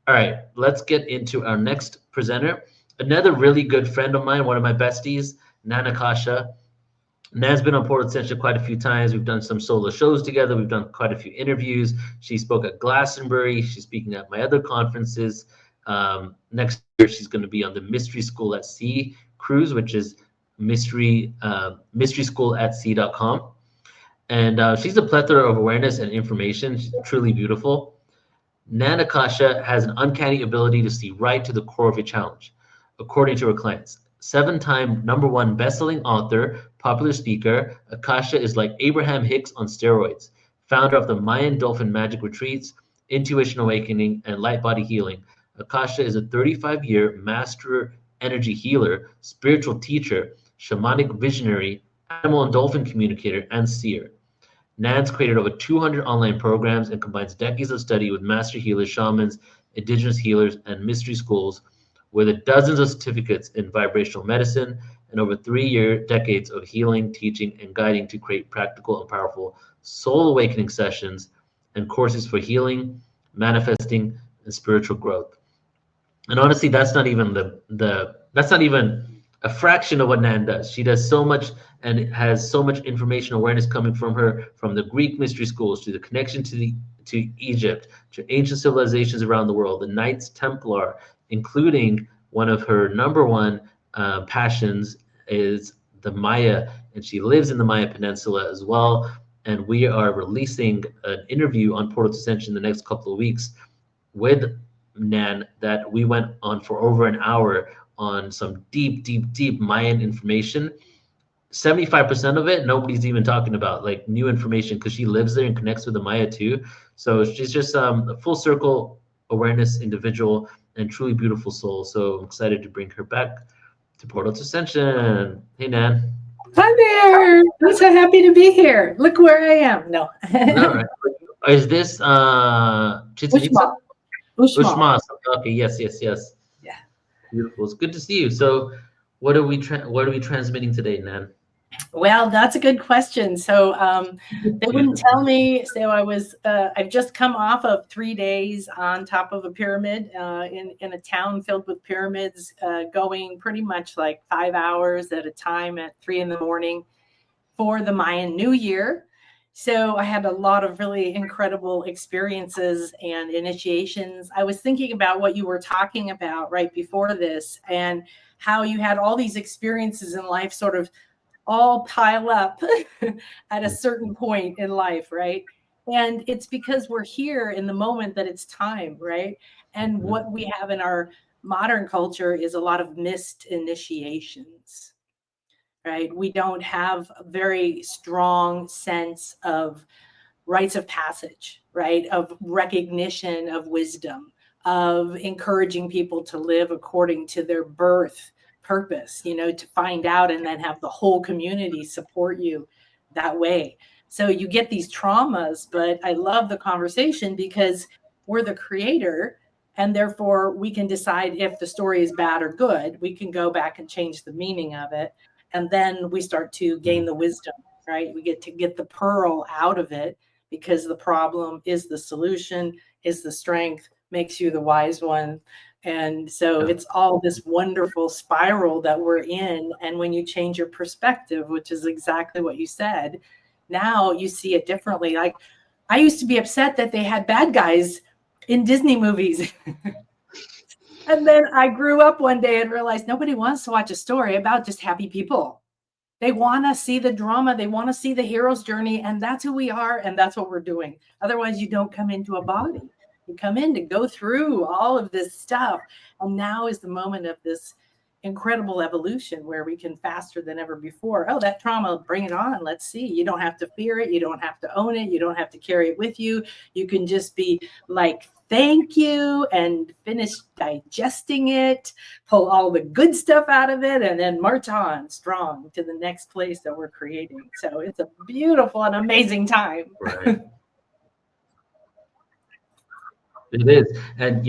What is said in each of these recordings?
All right, let's get into our next presenter. Another really good friend of mine, one of my besties, Nana Kasha. Nan's been on Portal To Ascension quite a few times. We've done some solo shows together. We've done quite a few interviews. She spoke at Glastonbury. She's speaking at my other conferences. Next year, she's going to be on the Mystery School at Sea cruise, which is mysteryschoolatSea.com. And she's a plethora of awareness and information. She's truly beautiful. Nana Kasha has an uncanny ability to see right to the core of a challenge, according to her clients. 7-time #1 best-selling author, popular speaker, Akasha is like Abraham Hicks on steroids, founder of the Mayan Dolphin Magic Retreats, Intuition Awakening, and Light Body Healing. Akasha is a 35-year master energy healer, spiritual teacher, shamanic visionary, animal and dolphin communicator, and seer. Nan's created over 200 online programs and combines decades of study with master healers, shamans, indigenous healers, and mystery schools with dozens of certificates in vibrational medicine and over 3 decades of healing, teaching, and guiding to create practical and powerful soul awakening sessions and courses for healing, manifesting, and spiritual growth. And honestly, that's not even that's not even a fraction of what Nan does. She does so much and has so much information awareness coming from her, from the Greek mystery schools to the connection to Egypt, to ancient civilizations around the world, the Knights Templar, including one of her #1 passions is the Maya, and she lives in the Maya Peninsula as well. And we are releasing an interview on Portal To Ascension the next couple of weeks with Nan that we went on for over an hour on some deep Mayan information. 75% of it, nobody's even talking about, like new information, because she lives there and connects with the Maya too. So she's just a full circle awareness individual and truly beautiful soul. So I'm excited to bring her back to Portal To Ascension. Hey, Nan. Hi there. I'm so happy to be here. Look where I am. No. All right. Is this Chichen Itza? Uxmal. Okay. Yes. Yeah. Beautiful. It's good to see you. So, what are we transmitting today, Nan? Well, that's a good question. So they wouldn't tell me. So I've just come off of 3 days on top of a pyramid in a town filled with pyramids, going pretty much like 5 hours at a time at 3 a.m. for the Mayan New Year. So I had a lot of really incredible experiences and initiations. I was thinking about what you were talking about right before this and how you had all these experiences in life sort of all pile up at a certain point in life, right? And it's because we're here in the moment that it's time, right? And what we have in our modern culture is a lot of missed initiations, right? We don't have a very strong sense of rites of passage, right? Of recognition of wisdom, of encouraging people to live according to their birth purpose, to find out and then have the whole community support you that way. So you get these traumas, but I love the conversation because we're the creator and therefore we can decide if the story is bad or good. We can go back and change the meaning of it. And then we start to gain the wisdom, right? We get to get the pearl out of it because the problem is the solution, is the strength, makes you the wise one. And so it's all this wonderful spiral that we're in. And when you change your perspective, which is exactly what you said, now you see it differently. Like I used to be upset that they had bad guys in Disney movies. And then I grew up one day and realized nobody wants to watch a story about just happy people. They want to see the drama. They want to see the hero's journey. And that's who we are. And that's what we're doing. Otherwise, you don't come into a body. You come in to go through all of this stuff. And now is the moment of this incredible evolution where we can faster than ever before. Oh, that trauma, bring it on. Let's see. You don't have to fear it. You don't have to own it. You don't have to carry it with you. You can just be like, thank you, and finish digesting it, pull all the good stuff out of it, and then march on strong to the next place that we're creating. So it's a beautiful and amazing time. Right. It is. And,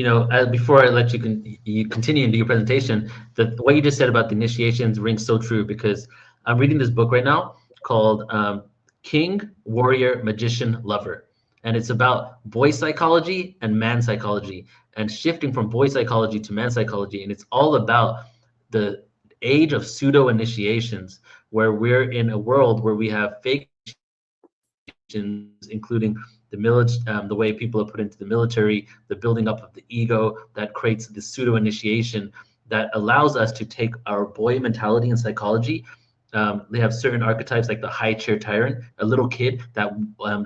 before I let you continue into your presentation, what you just said about the initiations rings so true because I'm reading this book right now called King, Warrior, Magician, Lover. And it's about boy psychology and man psychology, and shifting from boy psychology to man psychology. And it's all about the age of pseudo initiations, where we're in a world where we have fake including the way people are put into the military, the building up of the ego that creates this pseudo initiation that allows us to take our boy mentality and psychology. They have certain archetypes like the high chair tyrant, a little kid that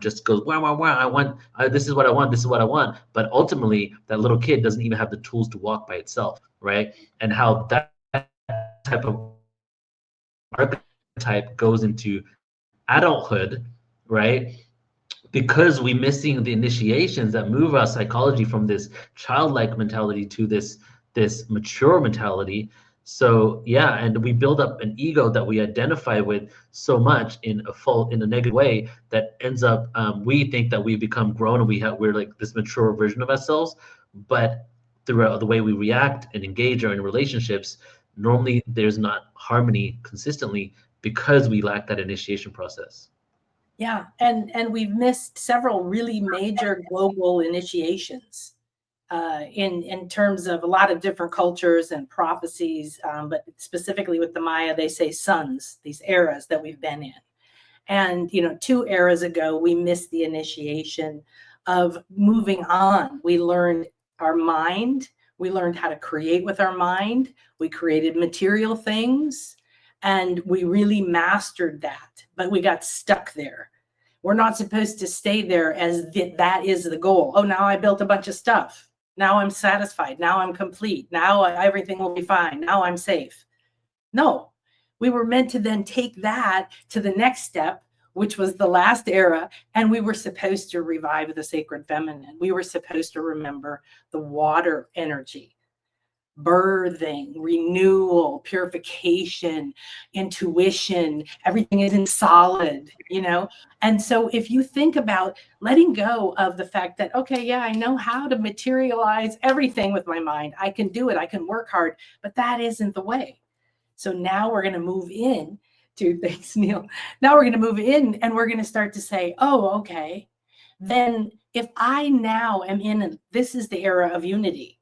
just goes, wow, wow, wow, this is what I want, this is what I want. But ultimately, that little kid doesn't even have the tools to walk by itself, right? And how that type of archetype goes into adulthood, right? Because we're missing the initiations that move our psychology from this childlike mentality to this mature mentality. So yeah, and we build up an ego that we identify with so much in a negative way that ends up we think that we become grown and we're like this mature version of ourselves, but throughout the way we react and engage or in relationships, normally there's not harmony consistently because we lack that initiation process. Yeah, and we've missed several really major global initiations in terms of a lot of different cultures and prophecies, but specifically with the Maya, they say suns, these eras that we've been in. And 2 eras ago, we missed the initiation of moving on. We learned our mind. We learned how to create with our mind. We created material things, and we really mastered that, but we got stuck there. We're not supposed to stay there as that is the goal. Oh, now I built a bunch of stuff. Now I'm satisfied. Now I'm complete. Now everything will be fine. Now I'm safe. No, we were meant to then take that to the next step, which was the last era. And we were supposed to revive the sacred feminine. We were supposed to remember the water energy. Birthing, renewal, purification, intuition, everything isn't solid, And so if you think about letting go of the fact that, okay, yeah, I know how to materialize everything with my mind. I can do it. I can work hard, but that isn't the way. So now we're going to move in to, thanks, Neil. Now we're going to move in and we're going to start to say, oh, okay, then if I now am this is the era of unity.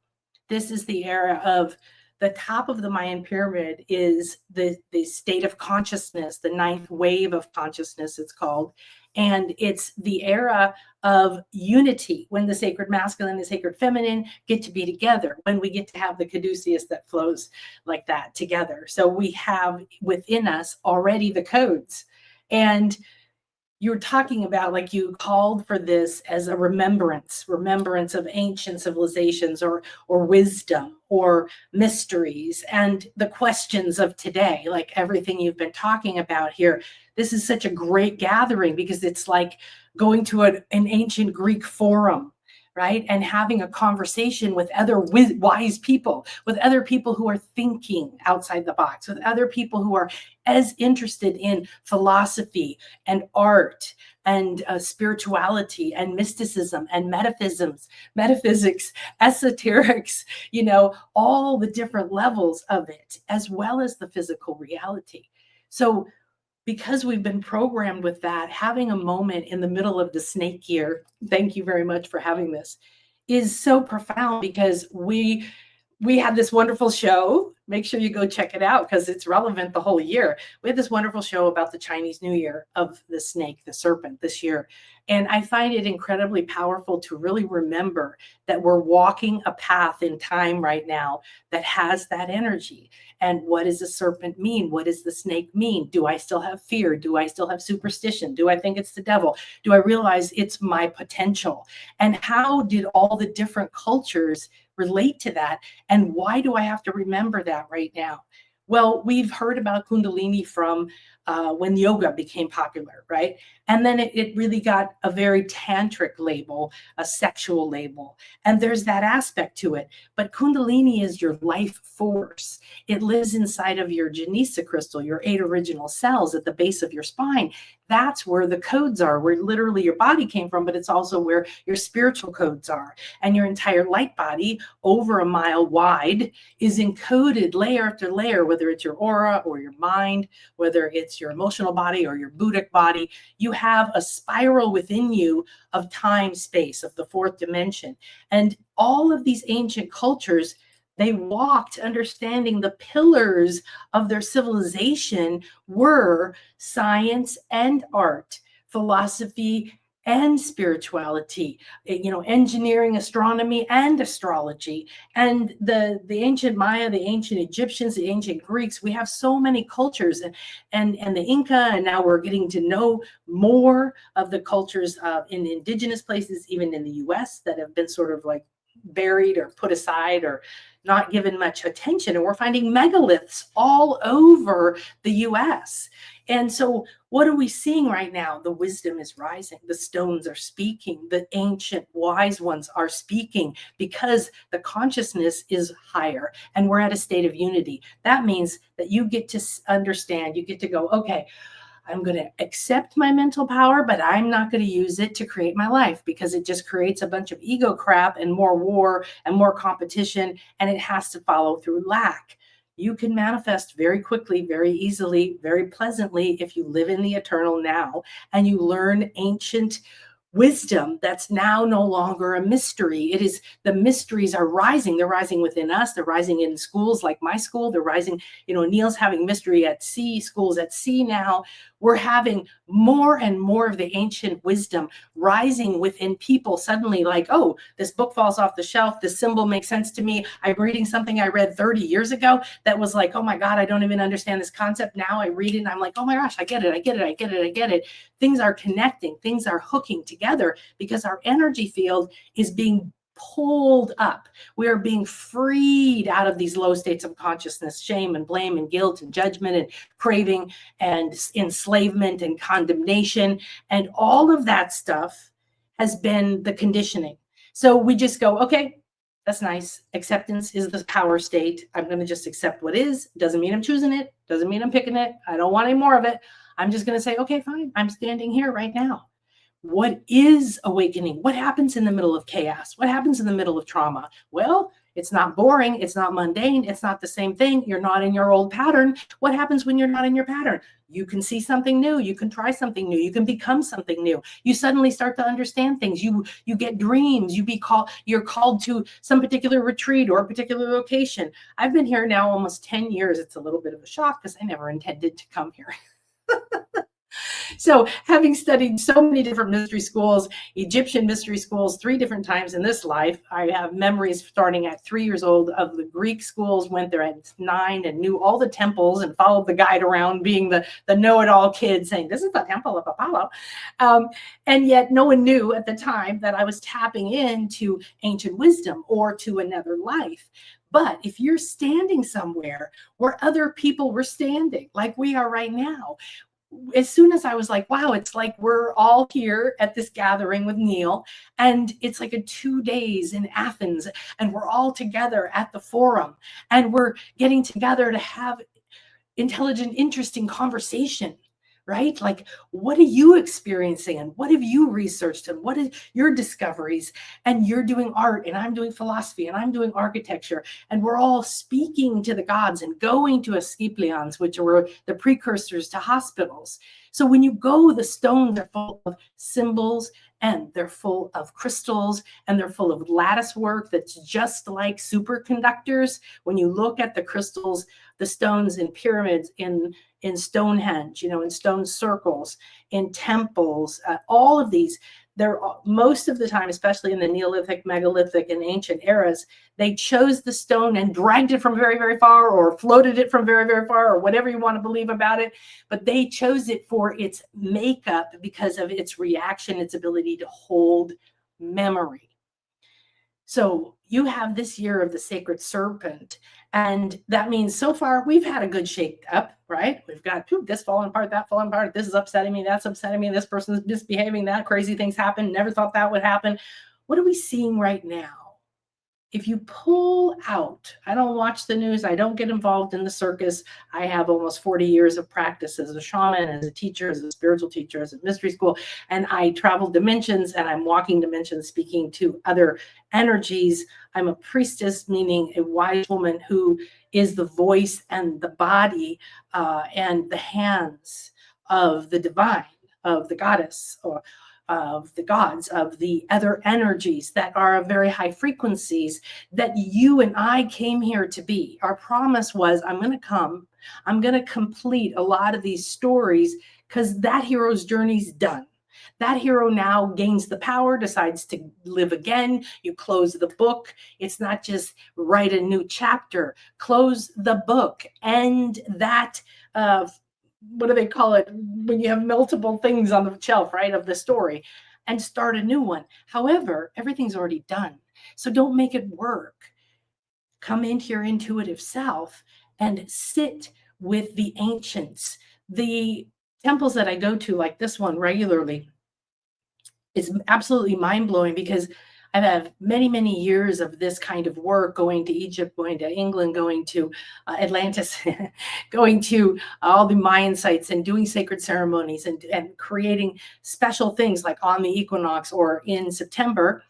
This is the era of the top of the Mayan pyramid is the state of consciousness, the 9th wave of consciousness, it's called. And it's the era of unity, when the sacred masculine and the sacred feminine get to be together, when we get to have the caduceus that flows like that together. So we have within us already the codes. And you're talking about, like, you called for this as a remembrance of ancient civilizations or wisdom or mysteries and the questions of today, like everything you've been talking about here. This is such a great gathering because it's like going to an ancient Greek forum, right? And having a conversation with other wise people, with other people who are thinking outside the box, with other people who are as interested in philosophy and art and spirituality and mysticism and metaphysics, esoterics, all the different levels of it, as well as the physical reality. So because we've been programmed with that, having a moment in the middle of the snake year, thank you very much for having this, is so profound because we had this wonderful show. Make sure you go check it out because it's relevant the whole year. We had this wonderful show about the Chinese New Year of the snake, the serpent, this year. And I find it incredibly powerful to really remember that we're walking a path in time right now that has that energy. And what does a serpent mean? What does the snake mean? Do I still have fear? Do I still have superstition? Do I think it's the devil? Do I realize it's my potential? And how did all the different cultures relate to that? And why do I have to remember that right now? Well, we've heard about Kundalini from when yoga became popular, right? And then it really got a very tantric label, a sexual label. And there's that aspect to it. But Kundalini is your life force. It lives inside of your Janisa crystal, your 8 original cells at the base of your spine. That's where the codes are, where literally your body came from, but it's also where your spiritual codes are. And your entire light body, over a mile wide, is encoded layer after layer, whether it's your aura or your mind, whether it's it's your emotional body or your Buddhic body, you have a spiral within you of time, space, of the fourth dimension. And all of these ancient cultures, they walked understanding the pillars of their civilization were science and art, philosophy and spirituality, engineering, astronomy, and astrology. And the ancient Maya, the ancient Egyptians, the ancient Greeks, we have so many cultures, and the Inca, and now we're getting to know more of the cultures in indigenous places, even in the US, that have been sort of like buried or put aside or not given much attention. And we're finding megaliths all over the US. And so what are we seeing right now? The wisdom is rising. The stones are speaking. The ancient wise ones are speaking because the consciousness is higher and we're at a state of unity. That means that you get to understand, you get to go, okay, I'm going to accept my mental power, but I'm not going to use it to create my life because it just creates a bunch of ego crap and more war and more competition, and it has to follow through lack. You can manifest very quickly, very easily, very pleasantly if you live in the eternal now and you learn ancient wisdom that's now no longer a mystery. It is, the mysteries are rising. They're rising within us. They're rising in schools like my school. They're rising, Neil's having mystery at sea, schools at sea now. We're having more and more of the ancient wisdom rising within people suddenly, like, oh, this book falls off the shelf. This symbol makes sense to me. I'm reading something I read 30 years ago that was like, oh my God, I don't even understand this concept. Now I read it and I'm like, oh my gosh, I get it. I get it. I get it. I get it. Things are connecting. Things are hooking together because our energy field is being pulled up. We are being freed out of these low states of consciousness, shame and blame and guilt and judgment and craving and enslavement and condemnation. And all of that stuff has been the conditioning. So we just go, okay, that's nice. Acceptance is the power state. I'm going to just accept what is. Doesn't mean I'm choosing it. Doesn't mean I'm picking it. I don't want any more of it. I'm just going to say, okay, fine. I'm standing here right now. What is awakening? What happens in the middle of chaos? What happens in the middle of trauma? Well, it's not boring. It's not mundane. It's not the same thing. You're not in your old pattern. What happens when you're not in your pattern? You can see something new. You can try something new. You can become something new. You suddenly start to understand things. You get dreams. You're called to some particular retreat or a particular location. I've been here now almost 10 years. It's a little bit of a shock because I never intended to come here. So having studied so many different mystery schools, Egyptian mystery schools, 3 different times in this life, I have memories starting at 3 years old of the Greek schools, went there at 9 and knew all the temples and followed the guide around being the know-it-all kid saying, this is the temple of Apollo. And yet no one knew at the time that I was tapping into ancient wisdom or to another life. But if you're standing somewhere where other people were standing, like we are right now, as soon as I was like, wow, it's like we're all here at this gathering with Neil, and it's like a 2 days in Athens, and we're all together at the forum, and we're getting together to have intelligent, interesting conversation, right? Like, what are you experiencing and what have you researched and what are your discoveries? And you're doing art and I'm doing philosophy and I'm doing architecture, and we're all speaking to the gods and going to Asclepions, which were the precursors to hospitals. So when you go, the stones are full of symbols and they're full of crystals and they're full of lattice work that's just like superconductors. When you look at the crystals, the stones in pyramids, in Stonehenge, in stone circles, in temples, all of these, they're most of the time, especially in the Neolithic, megalithic, and ancient eras, they chose the stone and dragged it from very, very far or floated it from very, very far or whatever you want to believe about it. But they chose it for its makeup because of its reaction, its ability to hold memory. So you have this year of the sacred serpent. And that means so far we've had a good shake up, right? We've got this falling apart, that falling apart. This is upsetting me. That's upsetting me. This person's misbehaving. That crazy things happen. Never thought that would happen. What are we seeing right now? if you pull out, I don't watch the news, I don't get involved in the circus. I have almost 40 years of practice as a shaman, as a teacher, as a spiritual teacher, as a mystery school, and I travel dimensions and I'm walking dimensions, speaking to other energies. I'm a priestess, meaning a wise woman who is the voice and the body and the hands of the divine, of the goddess, or of the gods, of the other energies that are of very high frequencies that you and I came here to be. Our promise was, I'm going to come, I'm going to complete a lot of these stories, because that hero's journey's done. That hero now gains the power, decides to live again. You close the book. It's not just write a new chapter. Close the book. And that what do they call it when you have multiple things on the shelf, right, of the story, and start a new one. However, everything's already done. So don't make it work. Come into your intuitive self and sit with the ancients. The temples that I go to, like this one regularly, is absolutely mind-blowing, because I've had many, many years of this kind of work, going to Egypt, going to England, going to Atlantis, going to all the Mayan sites and doing sacred ceremonies and creating special things like on the equinox or in September.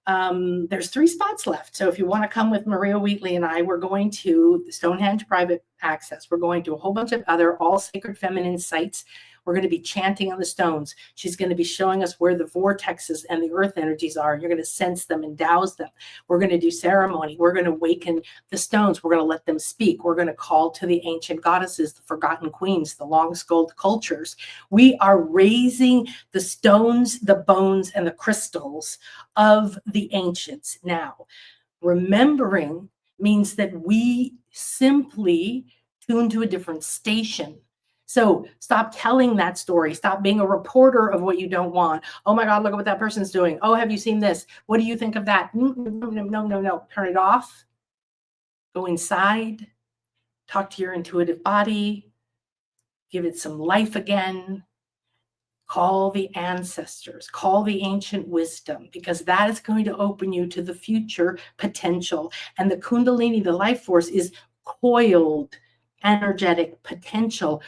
There's 3 spots left. So if you want to come with Maria Wheatley and I, we're going to the Stonehenge private access. We're going to a whole bunch of other all sacred feminine sites. We're going to be chanting on the stones. She's going to be showing us where the vortexes and the earth energies are. You're going to sense them and douse them. We're going to do ceremony. We're going to awaken the stones. We're going to let them speak. We're going to call to the ancient goddesses, the forgotten queens, the long-skulled cultures. We are raising the stones, the bones, and the crystals of the ancients now. Remembering means that we simply tune to a different station. So stop telling that story. Stop being a reporter of what you don't want. Oh my God, look at what that person's doing. Oh, have you seen this? What do you think of that? No, no, no, no. Turn it off. Go inside. Talk to your intuitive body. Give it some life again. Call the ancestors, call the ancient wisdom, because that is going to open you to the future potential. And the Kundalini, the life force, is coiled energetic potential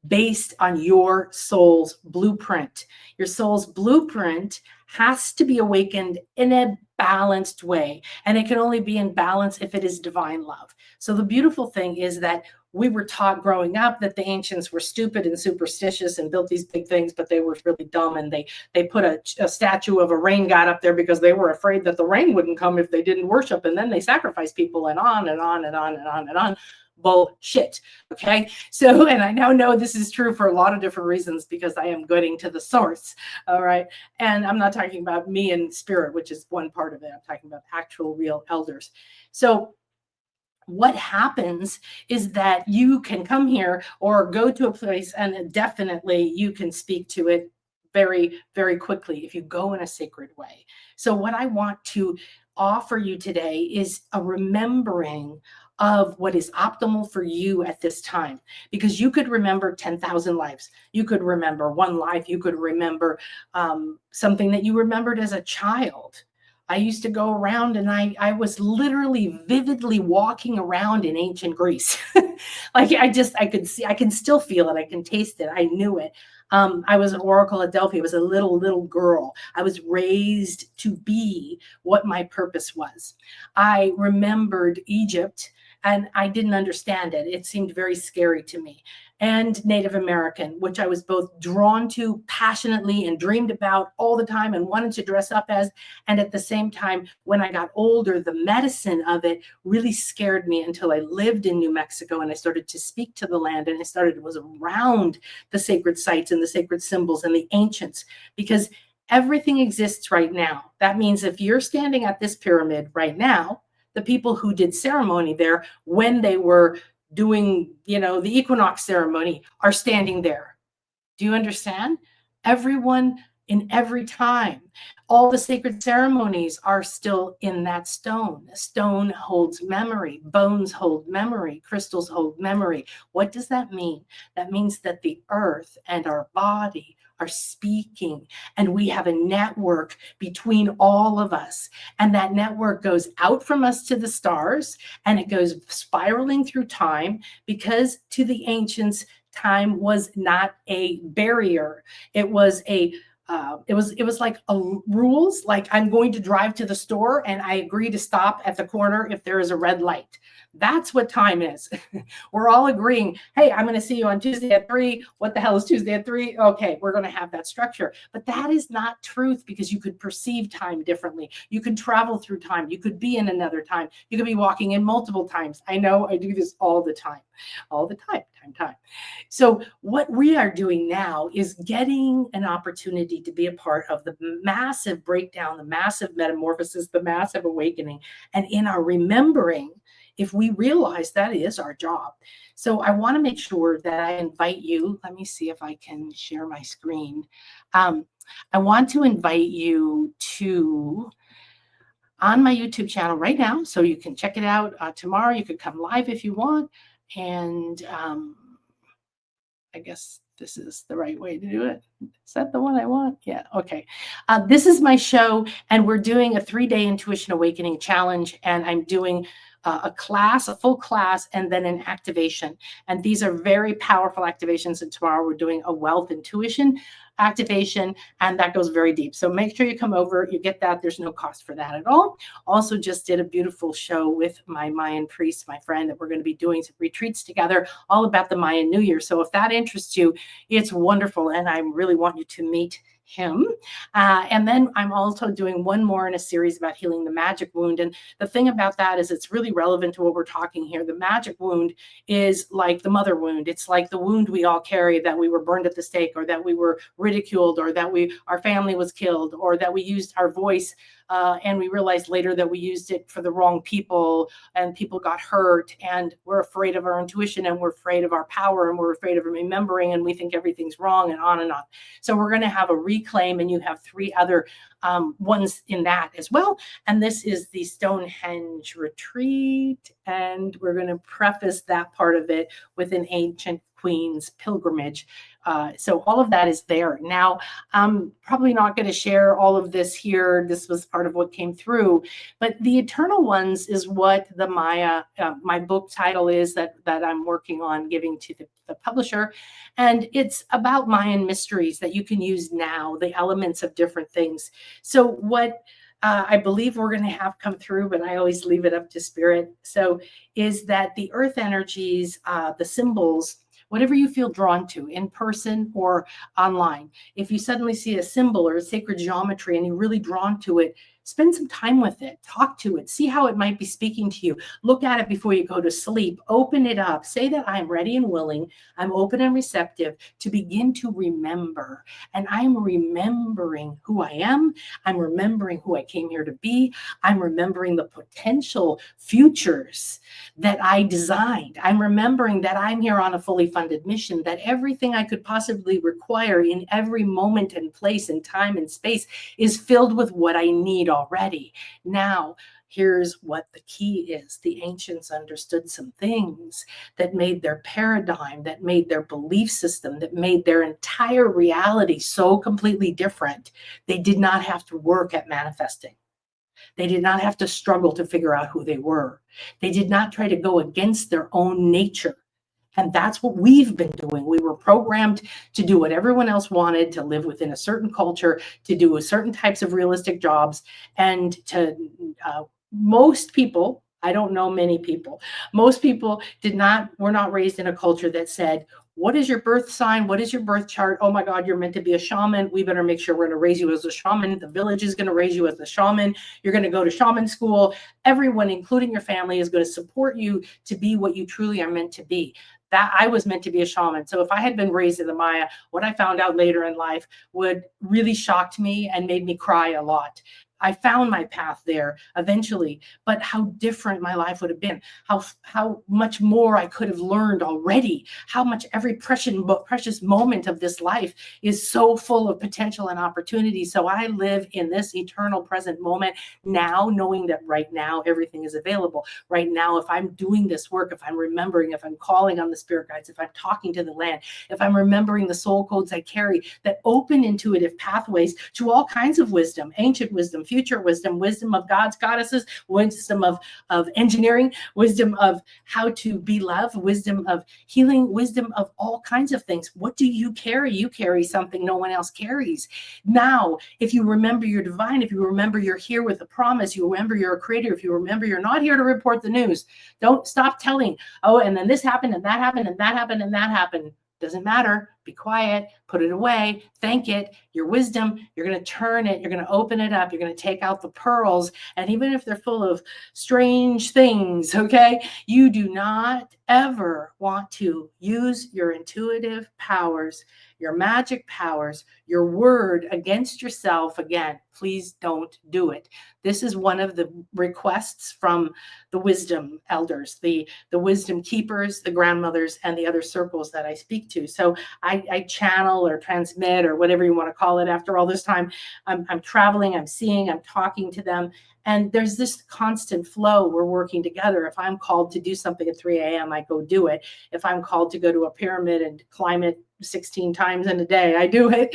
based on your soul's blueprint. Your soul's blueprint has to be awakened in a balanced way. And it can only be in balance if it is divine love. So the beautiful thing is that we were taught growing up that the ancients were stupid and superstitious and built these big things, but they were really dumb. And they put a statue of a rain god up there because they were afraid that the rain wouldn't come if they didn't worship. And then they sacrificed people, and on and on and on and on and on. Bullshit. Okay. So, and I now know this is true for a lot of different reasons, because I am getting to the source. All right. And I'm not talking about me and spirit, which is one part of it. I'm talking about actual real elders. So what happens is that you can come here or go to a place, and definitely you can speak to it very, very quickly if you go in a sacred way. So what I want to offer you today is a remembering of what is optimal for you at this time, because you could remember 10,000 lives. You could remember one life. You could remember something that you remembered as a child. I used to go around, and I was literally vividly walking around in ancient Greece. Like I could see, I can still feel it. I can taste it. I knew it. I was an oracle at Delphi. I was a little girl. I was raised to be what my purpose was. I remembered Egypt, and I didn't understand it. It seemed very scary to me. And Native American, which I was both drawn to passionately and dreamed about all the time and wanted to dress up as. And at the same time, when I got older, the medicine of it really scared me until I lived in New Mexico and I started to speak to the land, and I was around the sacred sites and the sacred symbols and the ancients, because everything exists right now. That means if you're standing at this pyramid right now, the people who did ceremony there when they were doing, the equinox ceremony are standing there. Do you understand? Everyone in every time. All the sacred ceremonies are still in that stone. A stone holds memory. Bones hold memory. Crystals hold memory. What does that mean? That means that the earth and our body speaking, and we have a network between all of us, and that network goes out from us to the stars, and it goes spiraling through time, because to the ancients, time was not a barrier. It was it was like rules, like I'm going to drive to the store and I agree to stop at the corner if there is a red light. That's what time is. We're all agreeing, hey, I'm going to see you on Tuesday at 3. What the hell is Tuesday at 3? Okay, we're going to have that structure. But that is not truth, because you could perceive time differently. You could travel through time. You could be in another time. You could be walking in multiple times. I know I do this all the time. Time. So what we are doing now is getting an opportunity to be a part of the massive breakdown, the massive metamorphosis, the massive awakening. And in our remembering, if we realize that is our job. So I want to make sure that I invite you. Let me see if I can share my screen. I want to invite you to on my YouTube channel right now, so you can check it out. Tomorrow you could come live if you want. And I guess this is the right way to do it. Is that the one I want? Yeah, okay. This is my show, and we're doing a 3-day Intuition Awakening Challenge, and I'm doing a class, a full class, and then an activation. And these are very powerful activations. And tomorrow we're doing a wealth intuition activation, and that goes very deep. So make sure you come over, you get that. There's no cost for that at all. Also just did a beautiful show with my Mayan priest, my friend, that we're going to be doing some retreats together all about the Mayan New Year. So if that interests you, it's wonderful. And I really want you to meet him. And then I'm also doing one more in a series about healing the magic wound. And the thing about that is it's really relevant to what we're talking here. The magic wound is like the mother wound. It's like the wound we all carry, that we were burned at the stake, or that we were ridiculed, or that our family was killed, or that we used our voice and we realized later that we used it for the wrong people, and people got hurt, and we're afraid of our intuition, and we're afraid of our power, and we're afraid of remembering, and we think everything's wrong, and on and on. So we're going to have a reclaim, and you have 3 other ones in that as well. And this is the Stonehenge retreat, and we're going to preface that part of it with an ancient queen's pilgrimage. So all of that is there. Now, I'm probably not going to share all of this here. This was part of what came through, but the eternal ones is what the Maya, my book title is that I'm working on giving to the publisher. And it's about Mayan mysteries that you can use now, the elements of different things. So what I believe we're going to have come through, but I always leave it up to spirit. So is that the earth energies, the symbols, whatever you feel drawn to in person or online. If you suddenly see a symbol or a sacred geometry and you're really drawn to it, spend some time with it, talk to it, see how it might be speaking to you. Look at it before you go to sleep, open it up, say that I'm ready and willing, I'm open and receptive to begin to remember. And I'm remembering who I am. I'm remembering who I came here to be. I'm remembering the potential futures that I designed. I'm remembering that I'm here on a fully funded mission, that everything I could possibly require in every moment and place and time and space is filled with what I need already. Now, here's what the key is. The ancients understood some things that made their paradigm, that made their belief system, that made their entire reality so completely different. They did not have to work at manifesting. They did not have to struggle to figure out who they were. They did not try to go against their own nature. And that's what we've been doing. We were programmed to do what everyone else wanted, to live within a certain culture, to do certain types of realistic jobs. And to most people, I don't know many people, most people were not raised in a culture that said, what is your birth sign? What is your birth chart? Oh my God, you're meant to be a shaman. We better make sure we're going to raise you as a shaman. The village is going to raise you as a shaman. You're going to go to shaman school. Everyone, including your family, is going to support you to be what you truly are meant to be. That I was meant to be a shaman. So if I had been raised in the Maya, what I found out later in life would really shocked me and made me cry a lot. I found my path there eventually, but how different my life would have been, how much more I could have learned already, how much every precious moment of this life is so full of potential and opportunity. So I live in this eternal present moment now, knowing that right now everything is available. Right now, if I'm doing this work, if I'm remembering, if I'm calling on the spirit guides, if I'm talking to the land, if I'm remembering the soul codes I carry that open intuitive pathways to all kinds of wisdom, ancient wisdom, future wisdom, wisdom of gods, goddesses, wisdom of engineering, wisdom of how to be loved, wisdom of healing, wisdom of all kinds of things. What do you carry? You carry something no one else carries. Now, if you remember you're divine, if you remember you're here with a promise, you remember you're a creator, if you remember you're not here to report the news, don't stop telling, oh, and then this happened, and that happened, and that happened, and that happened. Doesn't matter. Be quiet, put it away, thank it. Your wisdom, you're going to turn it, you're going to open it up, you're going to take out the pearls. And even if they're full of strange things, okay, you do not ever want to use your intuitive powers, your magic powers, your word against yourself again. Please don't do it. This is one of the requests from the wisdom elders, the wisdom keepers, the grandmothers, and the other circles that I speak to. So I channel or transmit or whatever you want to call it. After all this time, I'm traveling, I'm seeing, I'm talking to them. And there's this constant flow. We're working together. If I'm called to do something at 3 a.m., I go do it. If I'm called to go to a pyramid and climb it 16 times in a day, I do it.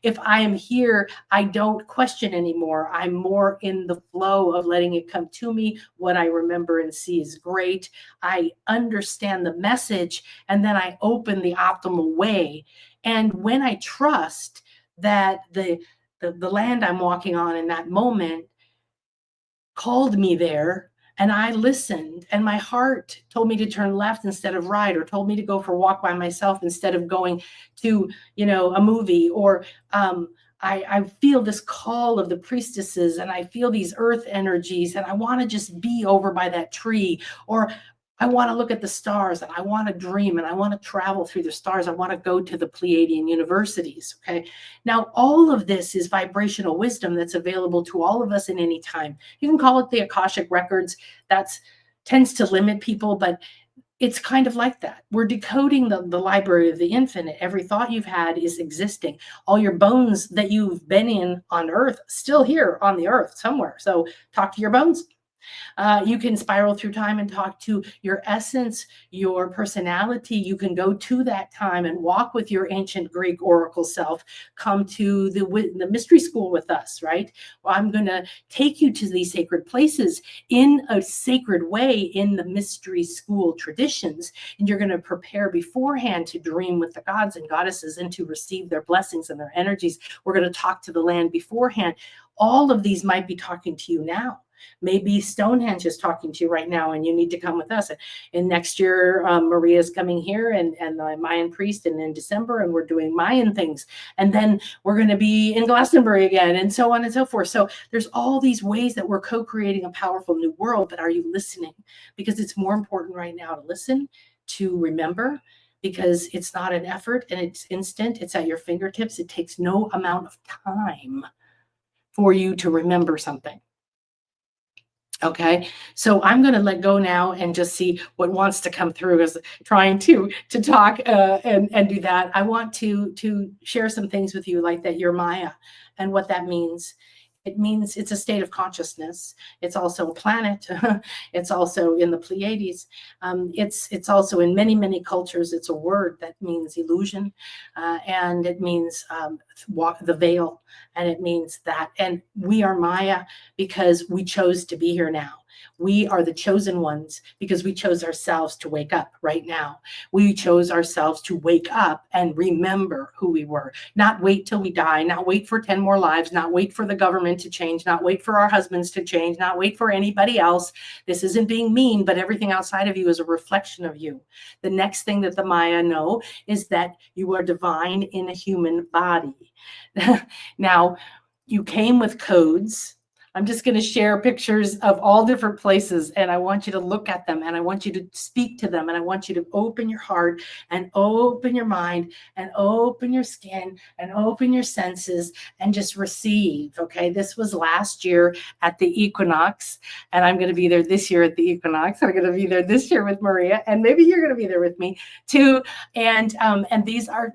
If I am here, I don't question anymore. I'm more in the flow of letting it come to me. What I remember and see is great. I understand the message, and then I open the optimal way. And when I trust that the land I'm walking on in that moment called me there, and I listened, and my heart told me to turn left instead of right, or told me to go for a walk by myself instead of going to, a movie, or I feel this call of the priestesses, and I feel these earth energies, and I want to just be over by that tree, or I want to look at the stars, and I want to dream, and I want to travel through the stars. I want to go to the Pleiadian universities. Okay. Now, all of this is vibrational wisdom that's available to all of us in any time. You can call it the Akashic records. That's tends to limit people, but it's kind of like that. We're decoding the library of the infinite. Every thought you've had is existing. All your bones that you've been in on earth, still here on the earth somewhere. So talk to your bones. You can spiral through time and talk to your essence, your personality. You can go to that time and walk with your ancient Greek oracle self. Come to the mystery school with us, right? Well, I'm going to take you to these sacred places in a sacred way in the mystery school traditions. And you're going to prepare beforehand to dream with the gods and goddesses and to receive their blessings and their energies. We're going to talk to the land beforehand. All of these might be talking to you now. Maybe Stonehenge is talking to you right now, and you need to come with us. And next year, Maria's coming here, and the Mayan priest, and in December, and we're doing Mayan things. And then we're going to be in Glastonbury again, and so on and so forth. So there's all these ways that we're co-creating a powerful new world. But are you listening? Because it's more important right now to listen, to remember, because it's not an effort and it's instant. It's at your fingertips. It takes no amount of time for you to remember something. Okay, so I'm going to let go now and just see what wants to come through as trying to talk and do that. I want to share some things with you, like that you're Maya, and what that means. It means it's a state of consciousness. It's also a planet. It's also in the Pleiades. It's also in many cultures. It's a word that means illusion, and it means walk the veil, and it means that. And we are Maya because we chose to be here now. We are the chosen ones because we chose ourselves to wake up right now. We chose ourselves to wake up and remember who we were, not wait till we die, not wait for 10 more lives, not wait for the government to change, not wait for our husbands to change, not wait for anybody else. This isn't being mean, but everything outside of you is a reflection of you. The next thing that the Maya know is that you are divine in a human body. Now, you came with codes I'm just going to share pictures of all different places, and I want you to look at them, and I want you to speak to them, and I want you to open your heart and open your mind and open your skin and open your senses and just receive. Okay, this was last year at the equinox, and I'm going to be there this year at the equinox. I'm going to be there this year with Maria, and maybe you're going to be there with me too. And these are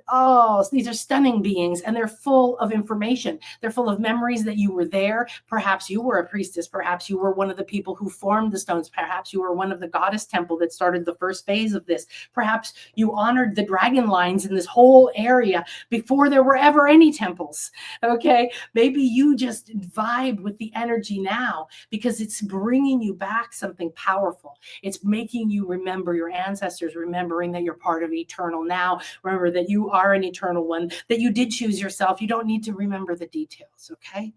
stunning beings, and they're full of information. They're full of memories that you were there. Perhaps you were a priestess. Perhaps you were one of the people who formed the stones. Perhaps you were one of the goddess temple that started the first phase of this. Perhaps you honored the dragon lines in this whole area before there were ever any temples. Okay, maybe you just vibe with the energy now because it's bringing you back something powerful. It's making you remember your ancestors, remembering that you're part of eternal now. Remember that you are an eternal one, that you did choose yourself. You don't need to remember the details. Okay.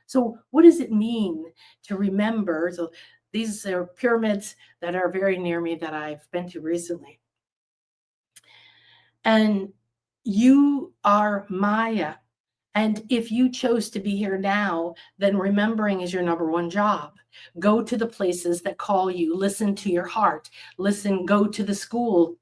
So what does it mean to remember? So these are pyramids that are very near me that I've been to recently. And you are Maya. And if you chose to be here now, then remembering is your number one job. Go to the places that call you. Listen to your heart. Listen, go to the school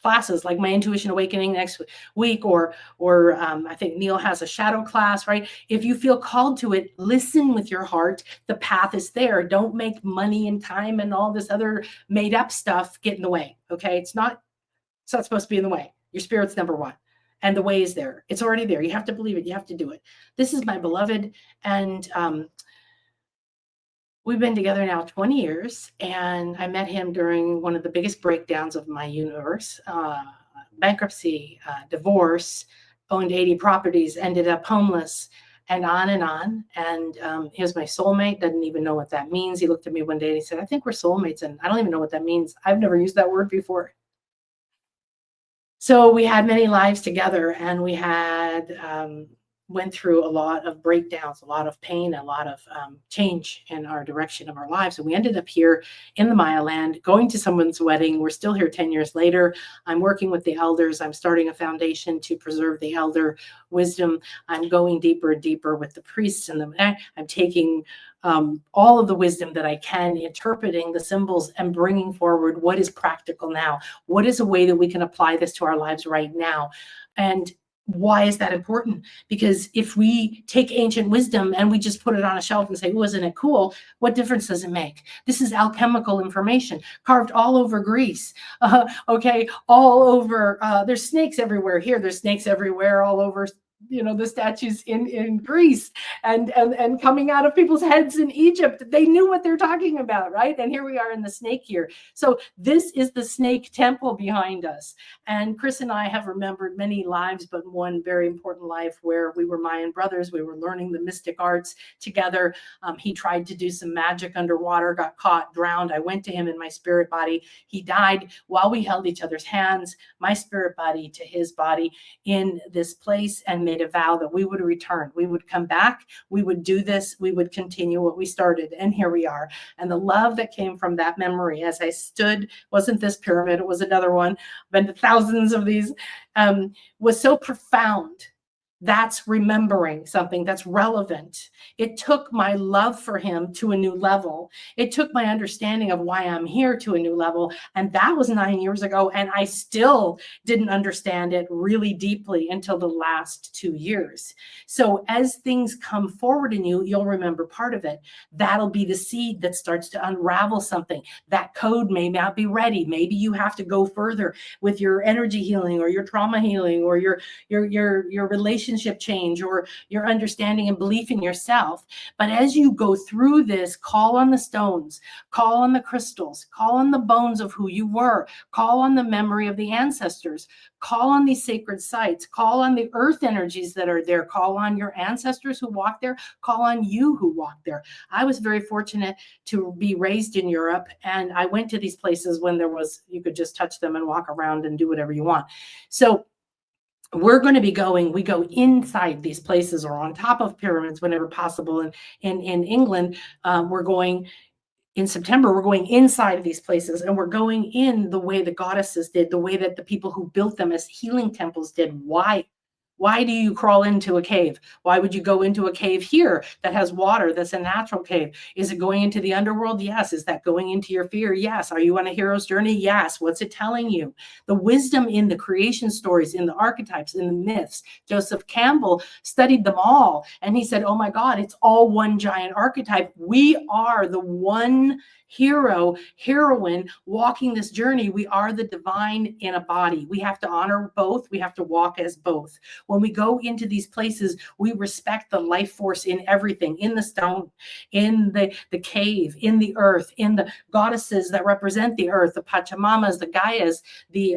classes like my intuition awakening next week, or I think Neil has a shadow class, right? If you feel called to it, listen with your heart. The path is there. Don't make money and time and all this other made up stuff get in the way. Okay. It's not supposed to be in the way. Your spirit's number one. And the way is there. It's already there. You have to believe it. You have to do it. This is my beloved. And we've been together now 20 years, and I met him during one of the biggest breakdowns of my universe, bankruptcy, divorce, owned 80 properties, ended up homeless, and on and on. And he was my soulmate, doesn't even know what that means. He looked at me one day and he said, I think we're soulmates. And I don't even know what that means. I've never used that word before. So we had many lives together, and we had went through a lot of breakdowns, a lot of pain, a lot of change in our direction of our lives. And we ended up here in the Maya land, going to someone's wedding. We're still here 10 years later. I'm working with the elders. I'm starting a foundation to preserve the elder wisdom. I'm going deeper and deeper with the priests and I'm taking all of the wisdom that I can, interpreting the symbols and bringing forward what is practical now. What is a way that we can apply this to our lives right now? And why is that important? Because if we take ancient wisdom and we just put it on a shelf and say, wasn't it cool? What difference does it make? This is alchemical information carved all over Greece. Okay, all over. There's snakes everywhere here. There's snakes everywhere all over, the statues in Greece and coming out of people's heads in Egypt. They knew what they're talking about, right? And here we are in the snake here. So this is the snake temple behind us. And Chris and I have remembered many lives, but one very important life where we were Mayan brothers. We were learning the mystic arts together. He tried to do some magic underwater, got caught, drowned. I went to him in my spirit body. He died while we held each other's hands, my spirit body to his body in this place, and made a vow that we would return. We would come back. We would do this. We would continue what we started. And here we are. And the love that came from that memory as I stood, wasn't this pyramid, it was another one, been to thousands of these, was so profound. That's remembering something that's relevant. It took my love for him to a new level. It took my understanding of why I'm here to a new level. And that was 9 years ago. And I still didn't understand it really deeply until the last 2 years. So as things come forward in you, you'll remember part of it. That'll be the seed that starts to unravel something. That code may not be ready. Maybe you have to go further with your energy healing or your trauma healing or your relationship change or your understanding and belief in yourself. But as you go through this, call on the stones, call on the crystals, call on the bones of who you were, call on the memory of the ancestors, call on these sacred sites, call on the earth energies that are there, call on your ancestors who walked there, call on you who walked there. I was very fortunate to be raised in Europe, and I went to these places when you could just touch them and walk around and do whatever you want. So we're going to be we go inside these places or on top of pyramids whenever possible. And in England, we're going in September, we're going inside of these places, and we're going in the way the goddesses did, the way that the people who built them as healing temples did. Why? Why do you crawl into a cave? Why would you go into a cave here that has water, that's a natural cave? Is it going into the underworld? Yes. Is that going into your fear? Yes. Are you on a hero's journey? Yes. What's it telling you? The wisdom in the creation stories, in the archetypes, in the myths. Joseph Campbell studied them all. And he said, oh my God, it's all one giant archetype. We are the one hero, heroine walking this journey. We are the divine in a body. We have to honor both. We have to walk as both. When we go into these places, we respect the life force in everything, in the stone, in the cave, in the earth, in the goddesses that represent the earth, the Pachamamas, the Gaias, the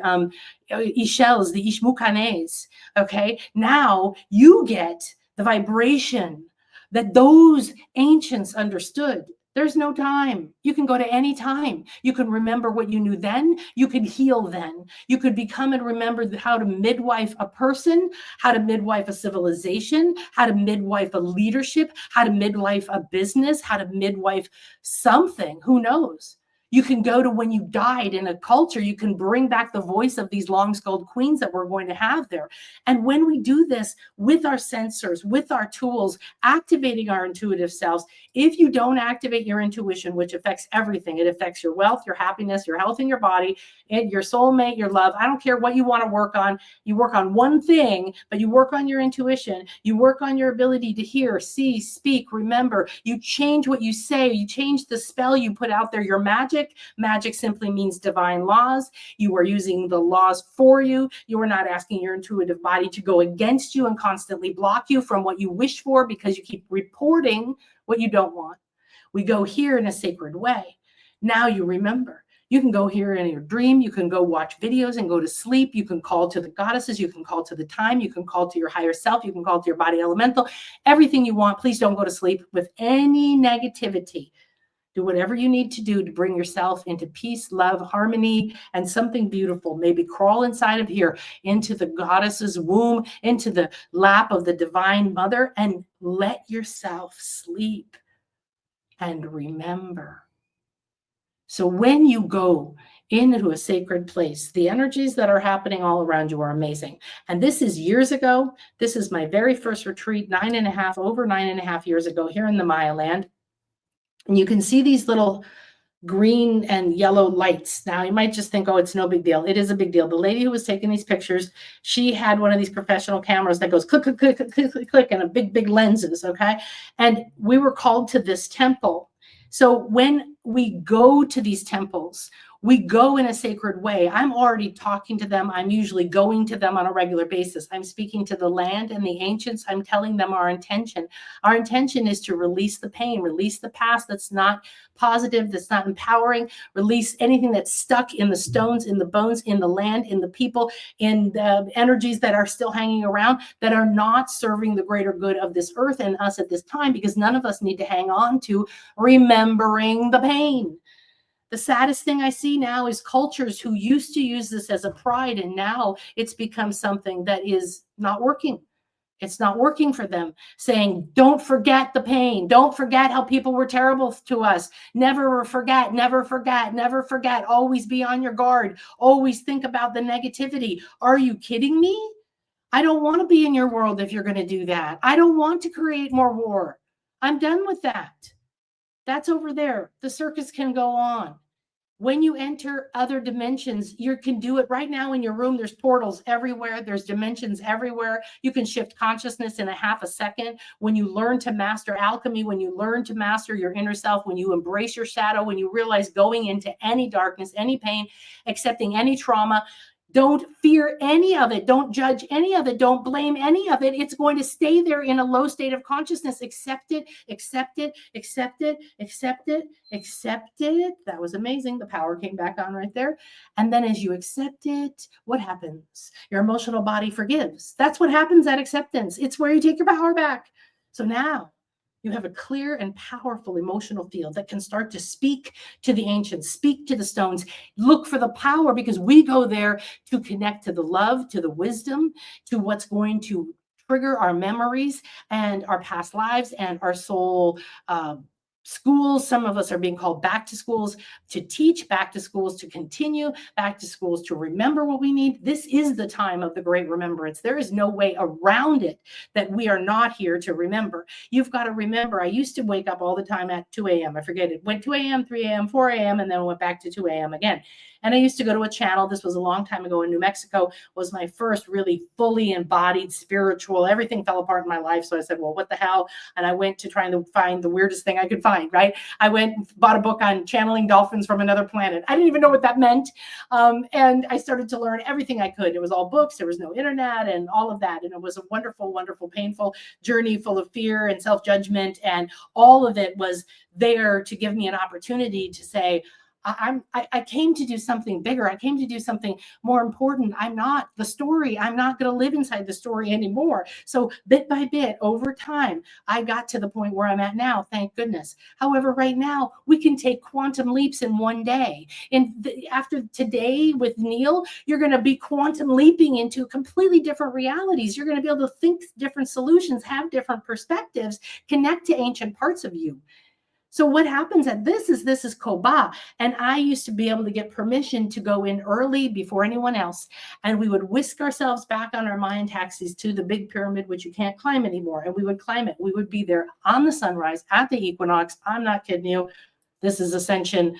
Ishels, the Ishmukanes. Okay, now you get the vibration that those ancients understood. There's no time. You can go to any time. You can remember what you knew then. You can heal then. You could become and remember how to midwife a person, how to midwife a civilization, how to midwife a leadership, how to midwife a business, how to midwife something. Who knows? You can go to when you died in a culture. You can bring back the voice of these long-skulled queens that we're going to have there. And when we do this with our sensors, with our tools, activating our intuitive selves, if you don't activate your intuition, which affects everything, it affects your wealth, your happiness, your health in your body, and your soulmate, your love. I don't care what you want to work on. You work on one thing, but you work on your intuition. You work on your ability to hear, see, speak, remember. You change what you say. You change the spell you put out there. Your magic. Magic simply means divine laws. You are using the laws for you. You are not asking your intuitive body to go against you and constantly block you from what you wish for because you keep reporting what you don't want. We go here in a sacred way. Now you remember. You can go here in your dream. You can go watch videos and go to sleep. You can call to the goddesses. You can call to the time. You can call to your higher self. You can call to your body elemental. Everything you want. Please don't go to sleep with any negativity. Do whatever you need to do to bring yourself into peace, love, harmony, and something beautiful. Maybe crawl inside of here, into the goddess's womb, into the lap of the divine mother, and let yourself sleep and remember. So when you go into a sacred place, the energies that are happening all around you are amazing. And this is years ago. This is my very first retreat, over 9.5 years ago here in the Maya land. And you can see these little green and yellow lights. Now you might just think, oh, it's no big deal. It is a big deal. The lady who was taking these pictures, she had one of these professional cameras that goes click, click, click, click, click, click, click, and a big lenses. Okay. And we were called to this temple. So when we go to these temples, we go in a sacred way. I'm already talking to them. I'm usually going to them on a regular basis. I'm speaking to the land and the ancients. I'm telling them our intention. Our intention is to release the pain, release the past that's not positive, that's not empowering, release anything that's stuck in the stones, in the bones, in the land, in the people, in the energies that are still hanging around, that are not serving the greater good of this earth and us at this time, because none of us need to hang on to remembering the pain. The saddest thing I see now is cultures who used to use this as a pride, and now it's become something that is not working. It's not working for them, saying, don't forget the pain. Don't forget how people were terrible to us. Never forget, never forget, never forget. Always be on your guard. Always think about the negativity. Are you kidding me? I don't want to be in your world if you're going to do that. I don't want to create more war. I'm done with that. That's over there. The circus can go on. When you enter other dimensions, you can do it right now in your room. There's portals everywhere. There's dimensions everywhere. You can shift consciousness in a half a second. When you learn to master alchemy, when you learn to master your inner self, when you embrace your shadow, when you realize going into any darkness, any pain, accepting any trauma, don't fear any of it. Don't judge any of it. Don't blame any of it. It's going to stay there in a low state of consciousness. Accept it, accept it, accept it, accept it, accept it. That was amazing. The power came back on right there. And then as you accept it, what happens? Your emotional body forgives. That's what happens at acceptance. It's where you take your power back. So now you have a clear and powerful emotional field that can start to speak to the ancients, speak to the stones, look for the power, because we go there to connect to the love, to the wisdom, to what's going to trigger our memories and our past lives and our soul schools. Some of us are being called back to schools to teach, back to schools to continue, back to schools to remember what we need. This is the time of the great remembrance. There is no way around it that we are not here to remember. You've got to remember, I used to wake up all the time at 2 a.m. I forget it. Went 2 a.m., 3 a.m., 4 a.m., and then went back to 2 a.m. again. And I used to go to a channel. This was a long time ago in New Mexico, was my first really fully embodied spiritual. Everything fell apart in my life. So I said, well, what the hell? And I went to trying to find the weirdest thing I could find, right? I went and bought a book on channeling dolphins from another planet. I didn't even know what that meant. And I started to learn everything I could. It was all books. There was no internet and all of that. And it was a wonderful, wonderful, painful journey full of fear and self-judgment. And all of it was there to give me an opportunity to say, I came to do something bigger. I came to do something more important. I'm not the story. I'm not going to live inside the story anymore. So bit by bit, over time, I got to the point where I'm at now, thank goodness. However, right now, we can take quantum leaps in one day. And after today with Neil, you're going to be quantum leaping into completely different realities. You're going to be able to think different solutions, have different perspectives, connect to ancient parts of you. So what happens at this is Koba. And I used to be able to get permission to go in early before anyone else. And we would whisk ourselves back on our Mayan taxis to the big pyramid, which you can't climb anymore. And we would climb it. We would be there on the sunrise at the equinox. I'm not kidding you. This is Ascension.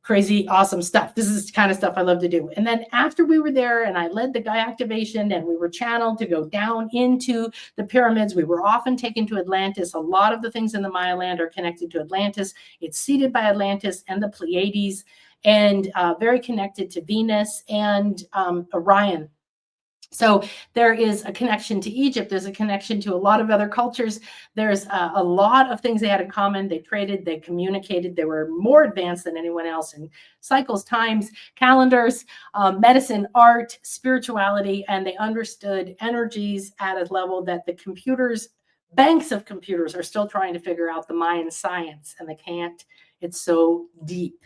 Crazy, awesome stuff. This is the kind of stuff I love to do. And then after we were there and I led the Gaia activation and we were channeled to go down into the pyramids, we were often taken to Atlantis. A lot of the things in the Maya land are connected to Atlantis. It's seated by Atlantis and the Pleiades and very connected to Venus and Orion. So there is a connection to Egypt. There's a connection to a lot of other cultures. There's a lot of things they had in common. They traded, they communicated. They were more advanced than anyone else in cycles, times, calendars, medicine, art, spirituality, and they understood energies at a level that the computers, banks of computers, are still trying to figure out the Mayan science, and they can't. It's so deep.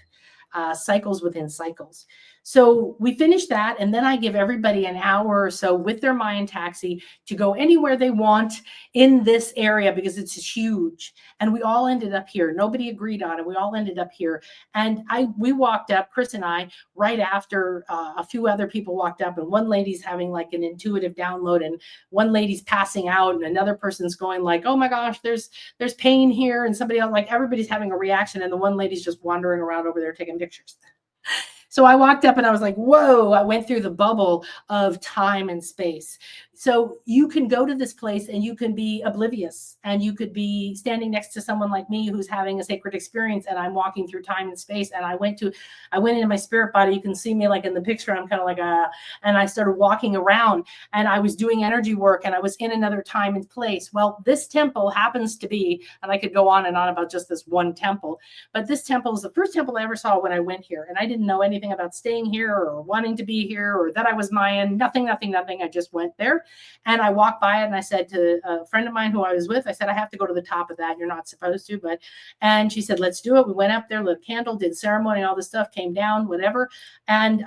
Cycles within cycles. So we finish that, and then I give everybody an hour or so with their Mayan taxi to go anywhere they want in this area because it's huge. And we all ended up here. Nobody agreed on it. We all ended up here. And we walked up, Chris and I, right after a few other people walked up, and one lady's having like an intuitive download, and one lady's passing out, and another person's going like, oh my gosh, there's pain here, and somebody else, like everybody's having a reaction, and the one lady's just wandering around over there taking pictures. So I walked up and I was like, whoa, I went through the bubble of time and space. So you can go to this place and you can be oblivious, and you could be standing next to someone like me who's having a sacred experience, and I'm walking through time and space, and I went into my spirit body. You can see me like in the picture, I'm kind of like, and I started walking around, and I was doing energy work, and I was in another time and place. Well, this temple happens to be, and I could go on and on about just this one temple, but this temple is the first temple I ever saw when I went here. And I didn't know anything about staying here or wanting to be here or that I was Mayan, nothing. I just went there. And I walked by it, and I said to a friend of mine who I was with, I said, I have to go to the top of that. You're not supposed to, and she said, let's do it. We went up there, lit a candle, did ceremony, all this stuff, came down, whatever. And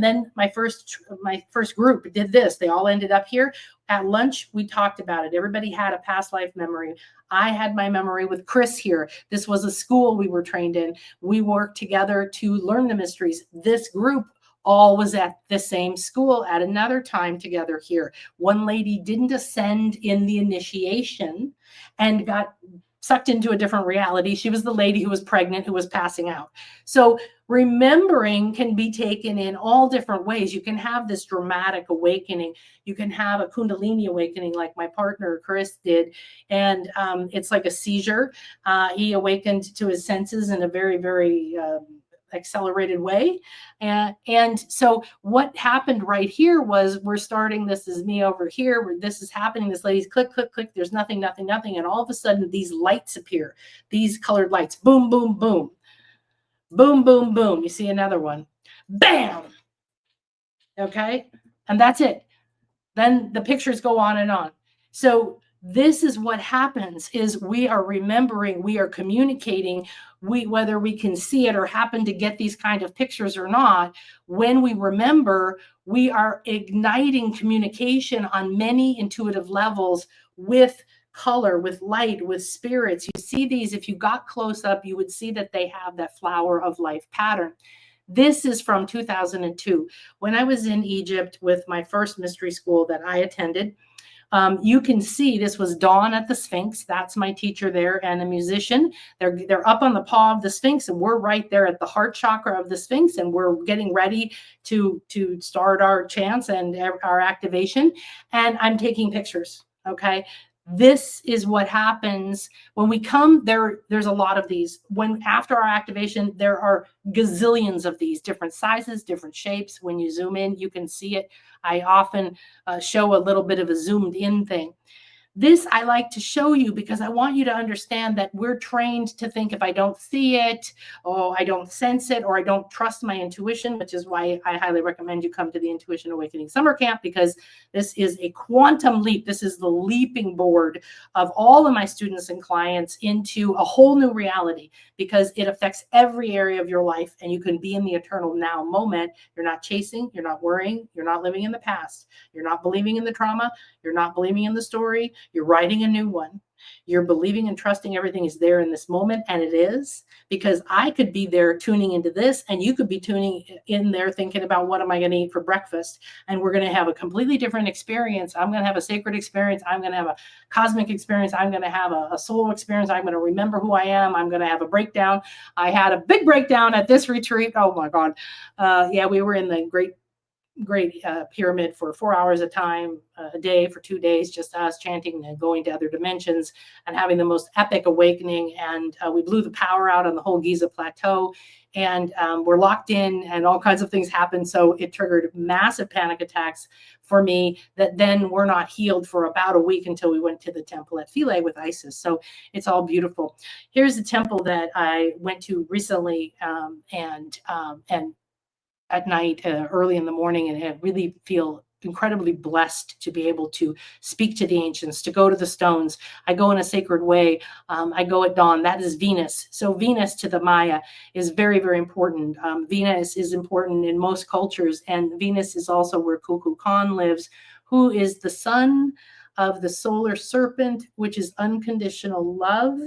then my first group did this. They all ended up here. At lunch, we talked about it. Everybody had a past life memory. I had my memory with Chris here. This was a school we were trained in. We worked together to learn the mysteries. This group all was at the same school at another time together here. One lady didn't ascend in the initiation and got sucked into a different reality. She was the lady who was pregnant, who was passing out. So remembering can be taken in all different ways. You can have this dramatic awakening. You can have a Kundalini awakening like my partner, Chris, did. And it's like a seizure. He awakened to his senses in a very, very accelerated way. And so what happened right here was we're starting, this is me over here, where this is happening, this lady's click, click, click, there's nothing. And all of a sudden these lights appear, these colored lights, boom, boom, boom, boom, boom, boom. You see another one, bam. Okay. And that's it. Then the pictures go on and on. So this is what happens is we are remembering, we are communicating, whether we can see it or happen to get these kind of pictures or not, when we remember, we are igniting communication on many intuitive levels with color, with light, with spirits. You see these, if you got close up, you would see that they have that flower of life pattern. This is from 2002. When I was in Egypt with my first mystery school that I attended, you can see this was Dawn at the Sphinx. That's my teacher there, and a musician. They're up on the paw of the Sphinx, and we're right there at the heart chakra of the Sphinx, and we're getting ready to start our chants and our activation. And I'm taking pictures. Okay. This is what happens when we come there. There's a lot of these. When after our activation, there are gazillions of these, different sizes, different shapes. When you zoom in, you can see it. I often show a little bit of a zoomed in thing. This I like to show you because I want you to understand that we're trained to think if I don't see it, or I don't sense it, or I don't trust my intuition, which is why I highly recommend you come to the Intuition Awakening Summer Camp, because this is a quantum leap. This is the leaping board of all of my students and clients into a whole new reality, because it affects every area of your life, and you can be in the eternal now moment. You're not chasing, you're not worrying, you're not living in the past, you're not believing in the trauma, you're not believing in the story. You're writing a new one. You're believing and trusting everything is there in this moment. And it is, because I could be there tuning into this, and you could be tuning in there thinking about what am I going to eat for breakfast? And we're going to have a completely different experience. I'm going to have a sacred experience. I'm going to have a cosmic experience. I'm going to have a soul experience. I'm going to remember who I am. I'm going to have a breakdown. I had a big breakdown at this retreat. Oh my God. Yeah, we were in the great pyramid for 4 hours a day for 2 days, just us chanting and going to other dimensions and having the most epic awakening. And we blew the power out on the whole Giza plateau, and we're locked in, and all kinds of things happened. So it triggered massive panic attacks for me that then were not healed for about a week until we went to the temple at Philae with Isis. So it's all beautiful. Here's the temple that I went to recently, and at night, early in the morning, and I really feel incredibly blessed to be able to speak to the ancients, to go to the stones. I go in a sacred way. I go at dawn. That is Venus. So Venus to the Maya is very, very important. Venus is important in most cultures, and Venus is also where Kukulkan lives, who is the son of the solar serpent, which is unconditional love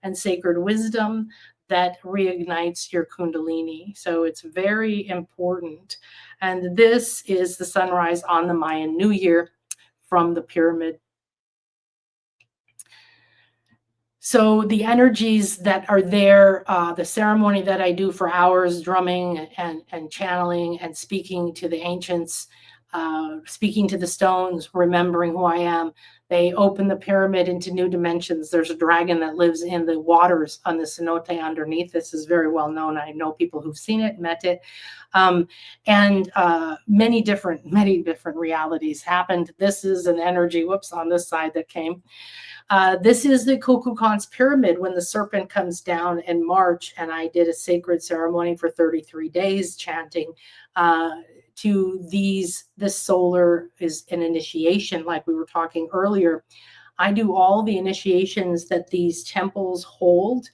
and sacred wisdom that reignites your Kundalini. So it's very important. And this is the sunrise on the Mayan New Year from the pyramid. So the energies that are there, the ceremony that I do for hours, drumming and channeling and speaking to the ancients, speaking to the stones, remembering who I am. They open the pyramid into new dimensions. There's a dragon that lives in the waters on the cenote underneath. This is very well known. I know people who've seen it, met it. And many different realities happened. This is an energy, whoops, on this side that came. This is the Kukulkan's pyramid when the serpent comes down in March, and I did a sacred ceremony for 33 days chanting to these. This solar is an initiation, like we were talking earlier. I do all the initiations that these temples hold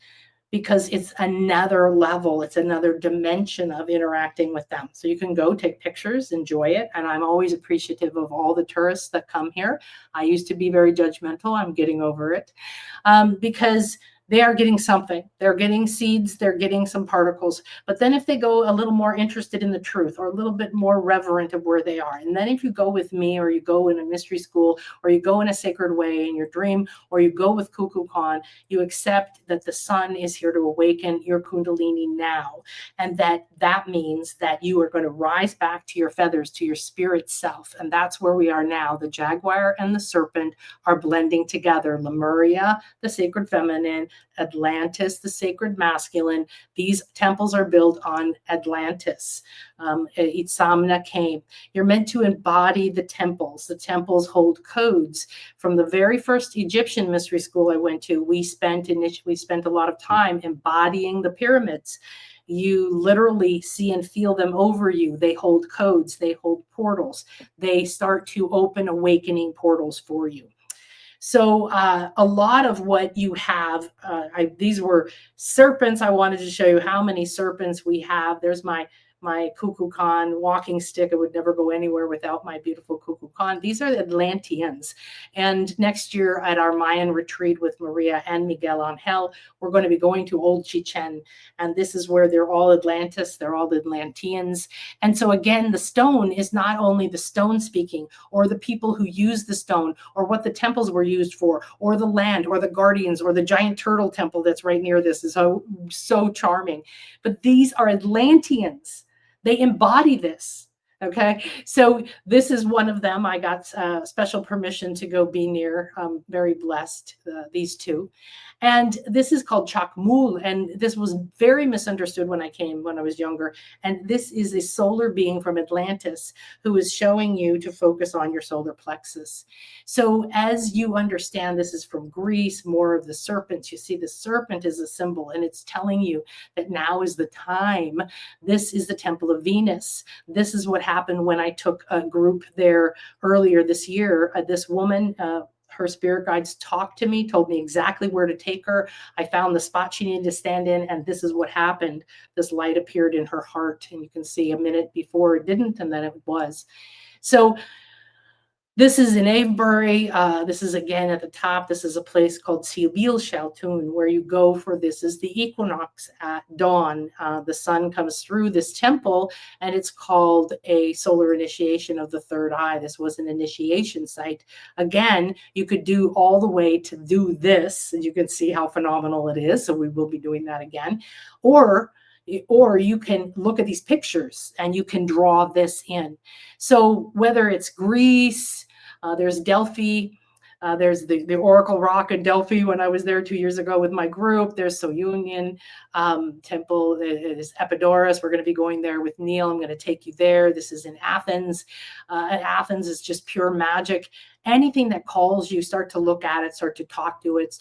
because it's another level, it's another dimension of interacting with them. So you can go take pictures, enjoy it. And I'm always appreciative of all the tourists that come here. I used to be very judgmental. I'm getting over it because they are getting something. They're getting seeds, they're getting some particles. But then if they go a little more interested in the truth, or a little bit more reverent of where they are, and then if you go with me, or you go in a mystery school, or you go in a sacred way in your dream, or you go with Kukulkan, you accept that the sun is here to awaken your Kundalini now. And that means that you are going to rise back to your feathers, to your spirit self. And that's where we are now. The jaguar and the serpent are blending together. Lemuria, the sacred feminine, Atlantis, the sacred masculine. These temples are built on Atlantis. Itzamna came. You're meant to embody the temples. The temples hold codes. From the very first Egyptian mystery school I went to, we spent a lot of time embodying the pyramids. You literally see and feel them over you. They hold codes. They hold portals. They start to open awakening portals for you. So a lot of what you have, these were serpents. I wanted to show you how many serpents we have. There's my my kukulkan walking stick. I would never go anywhere without my beautiful kukulkan. These are the Atlanteans. And next year at our Mayan retreat with Maria and Miguel Angel, we're going to be going to Old Chichen. And this is where they're all Atlantis, they're all Atlanteans. And so again, the stone is not only the stone speaking, or the people who use the stone, or what the temples were used for, or the land, or the guardians, or the giant turtle temple that's right near this is so charming. But these are Atlanteans. They embody this. Okay, so this is one of them. I got special permission to go be near. I'm very blessed, these two. And this is called Chakmul. And this was very misunderstood when I was younger. And this is a solar being from Atlantis who is showing you to focus on your solar plexus. So as you understand, this is from Greece, more of the serpents. You see the serpent is a symbol, and it's telling you that now is the time. This is the temple of Venus. This is what happened when I took a group there earlier this year. This woman, her spirit guides talked to me, told me exactly where to take her. I found the spot she needed to stand in, and this is what happened. This light appeared in her heart, and you can see a minute before it didn't, and then it was. So this is in Avebury. This is again at the top. This is a place called Sibil Shaltun, where you go for this is the equinox at dawn. The sun comes through this temple, and it's called a solar initiation of the third eye. This was an initiation site. Again, you could do all the way to do this, and you can see how phenomenal it is. So we will be doing that again. Or you can look at these pictures and you can draw this in. So whether it's Greece, there's Delphi, there's the Oracle Rock in Delphi when I was there 2 years ago with my group. There's Soyunion Temple. There's Epidaurus. We're going to be going there with Neil. I'm going to take you there. This is in Athens. Athens is just pure magic. Anything that calls you, start to look at it, start to talk to it,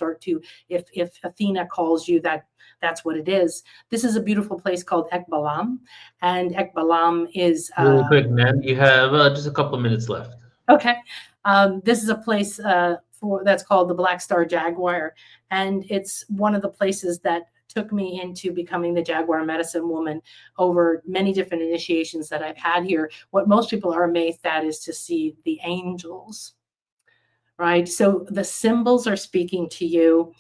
if Athena calls you, that's what it is. This is a beautiful place called Ekbalam, and Ekbalam is really quick, man. You have just a couple of minutes left. Okay. This is a place that's called the Black Star Jaguar, and it's one of the places that took me into becoming the Jaguar medicine woman over many different initiations that I've had here. What most people are amazed at is to see the angels, right? So the symbols are speaking to you.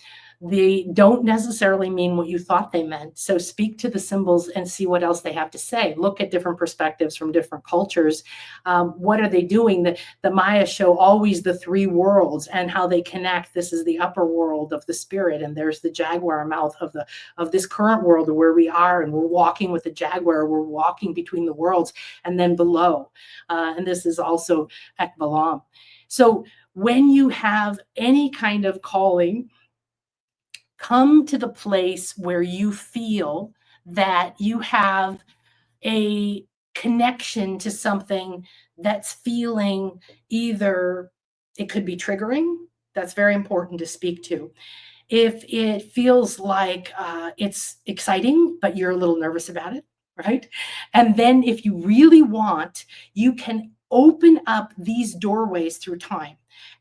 They don't necessarily mean what you thought they meant. So speak to the symbols and see what else they have to say. Look at different perspectives from different cultures. What are they doing? The Maya show always the three worlds and how they connect. This is the upper world of the spirit, and there's the jaguar mouth of this current world where we are, and we're walking with the jaguar. We're walking between the worlds, and then below. And this is also Ekbalam. So when you have any kind of calling, come to the place where you feel that you have a connection to something that's feeling either, it could be triggering. That's very important to speak to. If it feels like it's exciting, but you're a little nervous about it, right? And then if you really want, you can open up these doorways through time.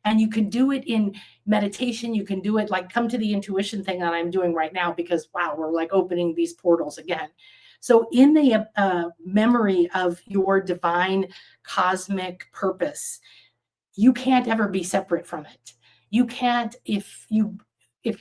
And you can do it in meditation. You can do it like come to the intuition thing that I'm doing right now, because wow, we're like opening these portals again. So in the memory of your divine cosmic purpose, you can't ever be separate from it. You can't, if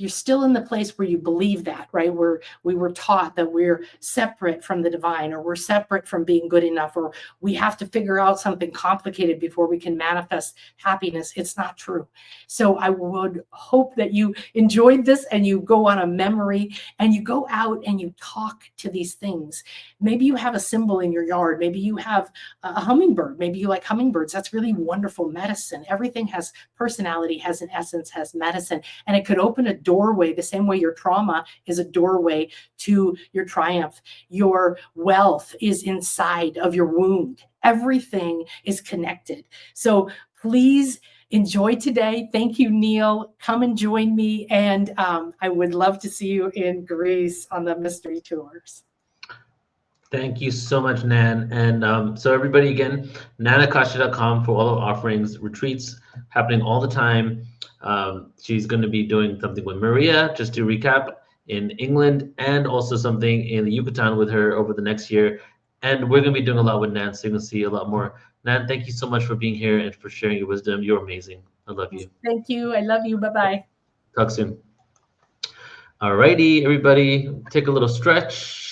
you're still in the place where you believe that, right, where we were taught that we're separate from the divine, or we're separate from being good enough, or we have to figure out something complicated before we can manifest happiness, it's not true. So I would hope that you enjoyed this and you go on a memory and you go out and you talk to these things. Maybe you have a symbol in your yard. Maybe you have a hummingbird. Maybe you like hummingbirds. That's really wonderful medicine. Everything has personality, has an essence, has medicine, and it could open a doorway the same way your trauma is a doorway to your triumph. Your wealth is inside of your wound. Everything is connected. So please enjoy today. Thank you, Neil. Come and join me. And I would love to see you in Greece on the mystery tours. Thank you so much, Nan. And so everybody, again, nanakasha.com for all of offerings, retreats happening all the time. She's going to be doing something with Maria, just to recap, in England, and also something in the Yucatan with her over the next year. And we're going to be doing a lot with Nan, so you're going to see a lot more. Nan, thank you so much for being here and for sharing your wisdom. You're amazing. I love you. Thank you. I love you. Bye-bye. Talk soon. All righty, everybody, take a little stretch.